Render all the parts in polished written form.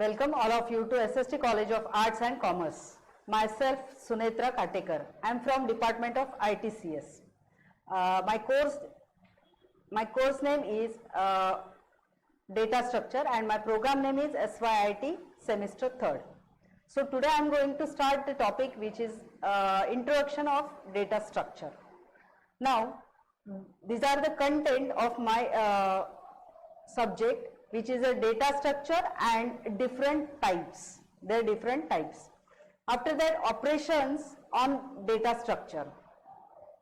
Welcome all of you to SST College of Arts and Commerce. Myself Sunetra Katekar. I am from Department of ITCS. My course name is Data Structure and my program name is SYIT Semester 3rd. So today I am going to start the topic which is Introduction of Data Structure. Now these are the content of my subject, which is a data structure and different types. There are different types. After that, operations on data structure.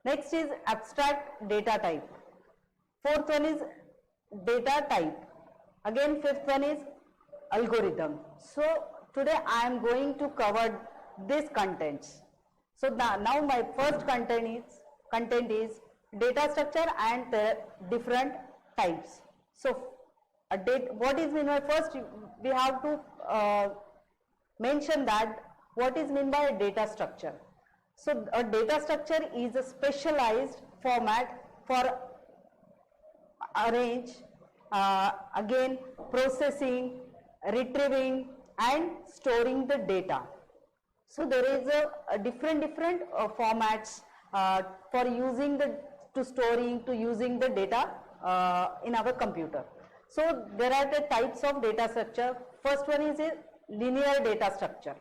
Next is abstract data type. Fourth one is data type. Again, fifth one is algorithm. So today I am going to cover these contents. So now my first content is data structure and the different types. So what is meant by first? We have to mention that what is meant by a data structure. So a data structure is a specialized format for arrange, again processing, retrieving and storing the data. So there is a different formats for using using the data in our computer. So there are the types of data structure. First one is a linear data structure.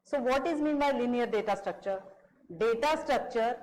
So what is meant by linear data structure? Data structure,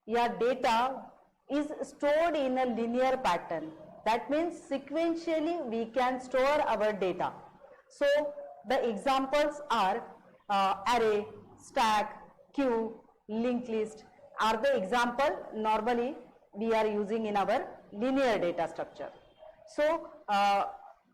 data is stored in a linear pattern. That means sequentially we can store our data. So the examples are array, stack, queue, linked list are the example normally we are using in our linear data structure. So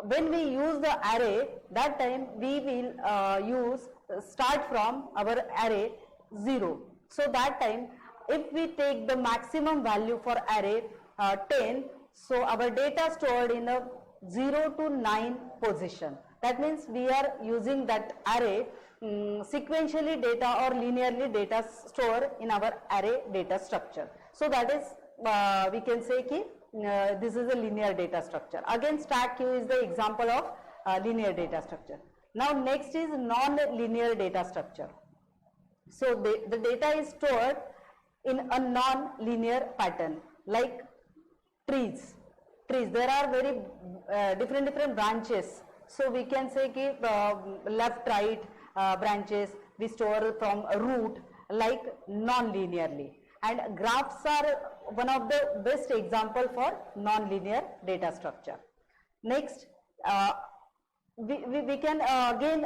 when we use the array, that time we will start from our array 0. So that time if we take the maximum value for array 10, so our data stored in a 0 to 9 position. That means we are using that array sequentially data or linearly data store in our array data structure. So that is we can say ki this is a linear data structure. Again, stack queue is the example of linear data structure. Now next is non-linear data structure. So the data is stored in a non-linear pattern like trees. There are very different branches. So we can say ki left right branches we store from a root like non-linearly. And graphs are one of the best example for non-linear data structure. Next, we can again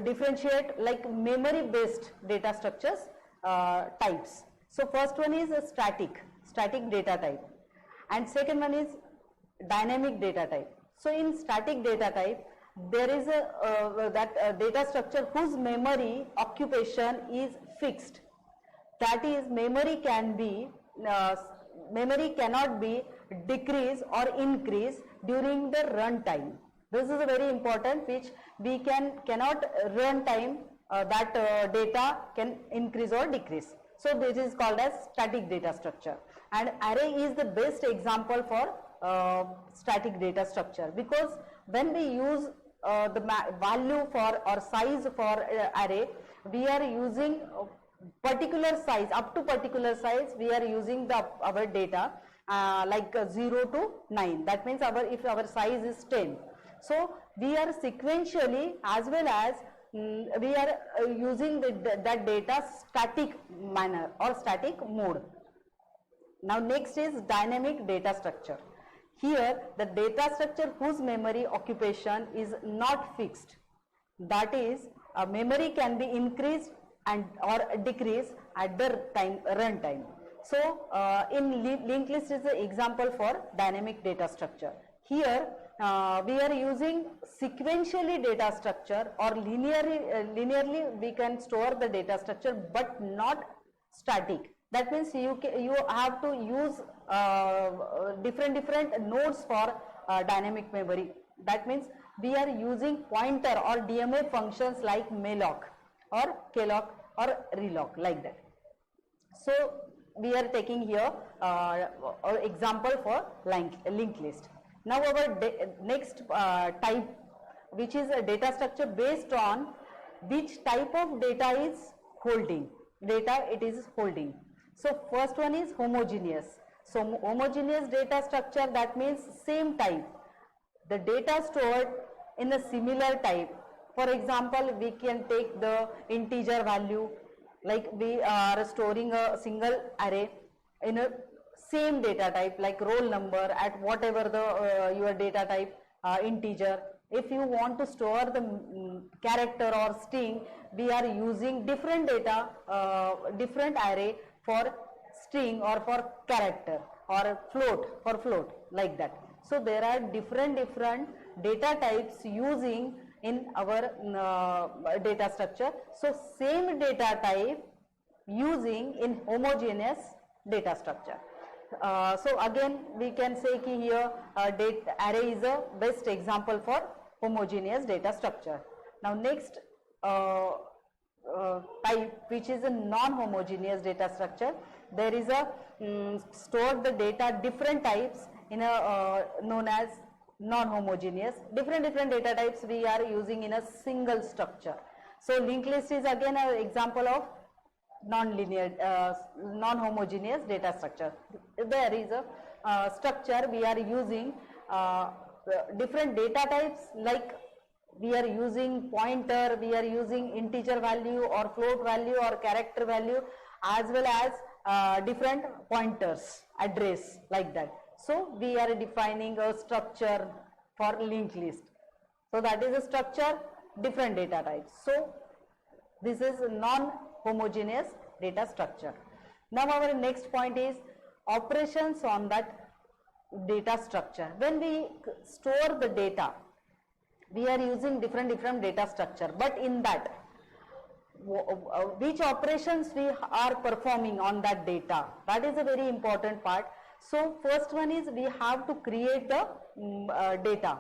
differentiate like memory based data structures types. So first one is a static data type, and second one is dynamic data type. So in static data type there is a data structure whose memory occupation is fixed. That is, memory cannot be decreased or increased during the run time. This is a very important which we cannot run time that data can increase or decrease. So this is called as static data structure, and array is the best example for static data structure, because when we use the value for or size for array, we are using particular size, up to particular size we are using our data like 0 to 9. That means if our size is 10, so we are sequentially as well as we are using that data static manner or static mode. Now next is dynamic data structure. Here the data structure whose memory occupation is not fixed. That is, memory can be increased and or decrease at the run time. So in linked list is the example for dynamic data structure. Here we are using sequentially data structure or linearly we can store the data structure but not static. That means you have to use different nodes for dynamic memory. That means we are using pointer or DMA functions like malloc or kloc or reloc, like that. So we are taking here example for linked list. Now our next type which is a data structure based on which type of data is holding, data it is holding. So first one is homogeneous. So homogeneous data structure, that means same type, the data stored in a similar type. For example, we can take the integer value, like we are storing a single array in a same data type, like roll number at whatever the your data type integer. If you want to store the character or string, we are using different data, different array for string or for character, or float for float, like that. So there are different data types using in our data structure. So same data type using in homogeneous data structure. So again we can say ki here data array is a best example for homogeneous data structure. Now next type, which is a non-homogeneous data structure, there is a store the data different types in a known as non-homogeneous. Different data types we are using in a single structure. So linked list is again an example of non-linear, non-homogeneous data structure. There is a structure we are using different data types, like we are using pointer, we are using integer value or float value or character value, as well as different pointers, address, like that. So we are defining a structure for linked list. So that is a structure, different data types. So this is non-homogeneous data structure. Now our next point is operations on that data structure. When we store the data, we are using different data structure, but in that which operations we are performing on that data, that is a very important part. So first one is we have to create the data,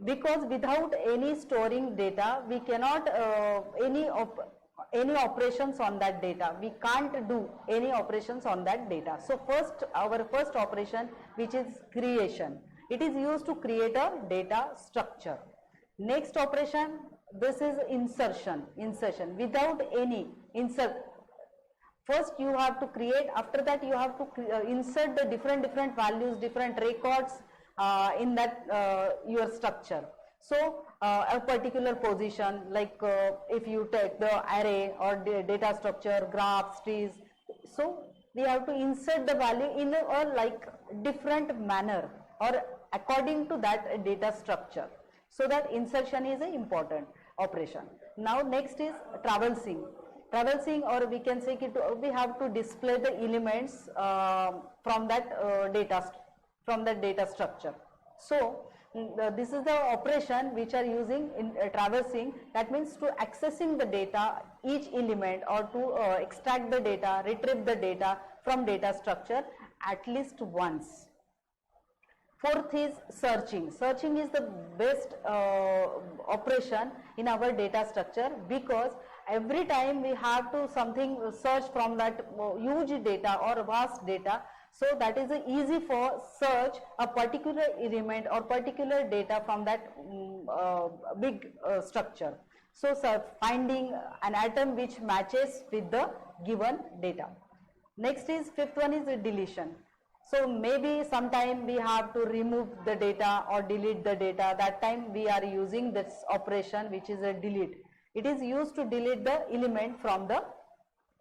because without any storing data we cannot any operations on that data, we can't do any operations on that data. So first, our first operation, which is creation, it is used to create a data structure. Next operation, this is insertion. Without any insert, first you have to create, after that you have to insert the different values, different records in that your structure. So a particular position, like if you take the array or data structure, graphs, trees, so we have to insert the value in a like different manner or according to that data structure. So that insertion is an important operation. Now next is traversing, or we can say we have to display the elements from that data structure. So this is the operation which are using in traversing, that means to accessing the data, each element, or to extract the data, retrieve the data from data structure at least once. Fourth is searching. Searching is the best operation in our data structure, because every time we have to search from that huge data or vast data. So that is easy for search a particular element or particular data from that big structure. So finding an atom which matches with the given data. Next is fifth one is deletion. So maybe sometime we have to remove the data or delete the data. That time we are using this operation, which is a delete. It is used to delete the element from the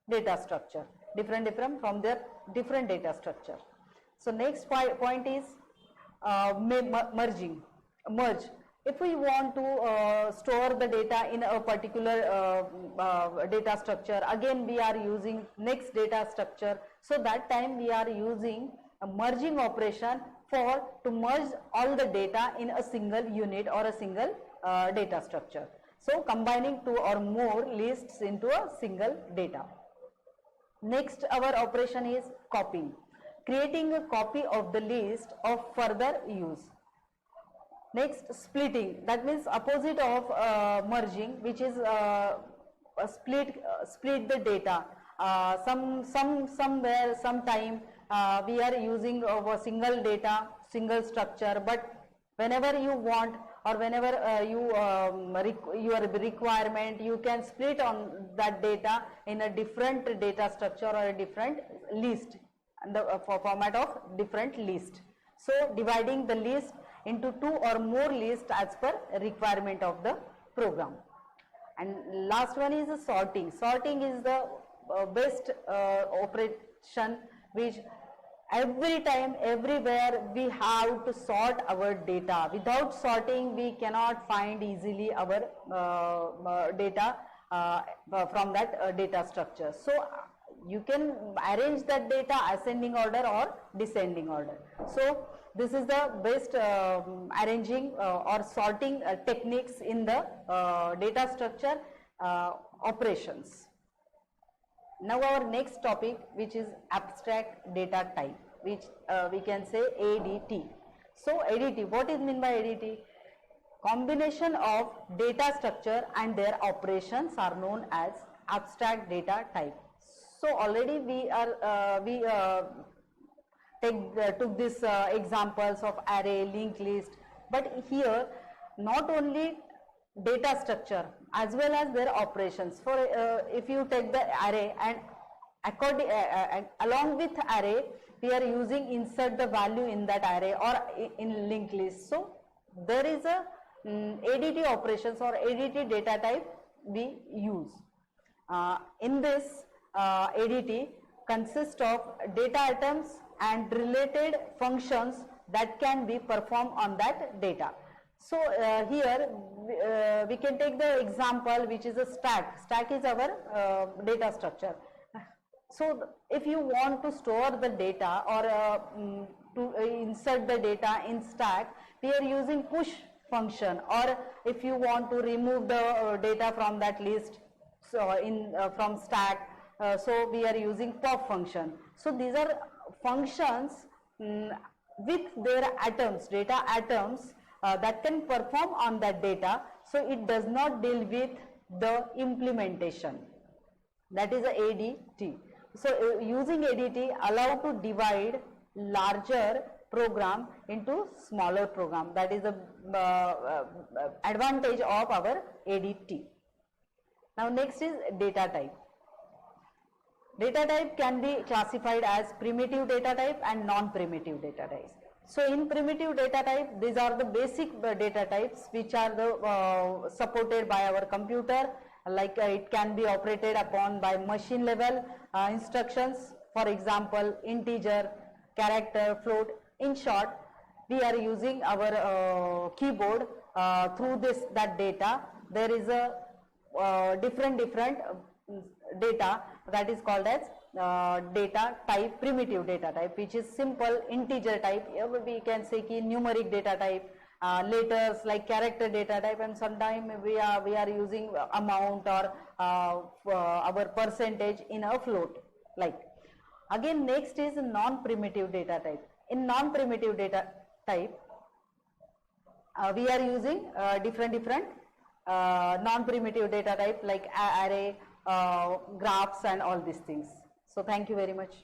data structure, different from their different data structure. So next point is merging. Merge. If we want to store the data in a particular data structure, again we are using next data structure. So that time we are using a merging operation to merge all the data in a single unit or a single data structure. So combining two or more lists into a single data. Next, our operation is copying, creating a copy of the list of further use. Next, splitting, that means opposite of merging, which is split the data. Somewhere, sometime we are using a single data, single structure, but whenever you want or whenever your requirement, you can split on that data in a different data structure or a different list, and the format of different list. So dividing the list into 2 or more lists as per requirement of the program. And last one is the sorting. Sorting is the best operation which every time, everywhere we have to sort our data. Without sorting, we cannot find easily our data from that data structure. So you can arrange that data ascending order or descending order. So this is the best arranging or sorting techniques in the data structure operations. Now our next topic, which is abstract data type, which we can say ADT. So ADT, what is meant by ADT? Combination of data structure and their operations are known as abstract data type. So already we took these examples of array, linked list, but here not only data structure as well as their operations. For if you take the array and along with array, we are using insert the value in that array or in linked list. So there is a ADT operations or ADT data type we use. In this ADT consists of data items and related functions that can be performed on that data. So here we can take the example which is a stack. Stack is our data structure. So if you want to store the data or to insert the data in stack, we are using push function, or if you want to remove the data from that list, so from stack, so we are using pop function. So these are functions with their atoms, data atoms that can perform on that data. So it does not deal with the implementation. That is a ADT. So using ADT allow to divide larger program into smaller program. That is the advantage of our ADT. Now next is data type. Data type can be classified as primitive data type and non-primitive data types. So in primitive data type, these are the basic data types which are the supported by our computer, like it can be operated upon by machine level instructions, for example integer, character, float. In short, we are using our keyboard through that data. There is a different data that is called as data type, primitive data type, which is simple integer type. We can say key numeric data type, letters like character data type, and sometimes we are using amount or our percentage in a float. Like again, next is non-primitive data type. In non-primitive data type, we are using different non-primitive data type like array, graphs and all these things. So thank you very much.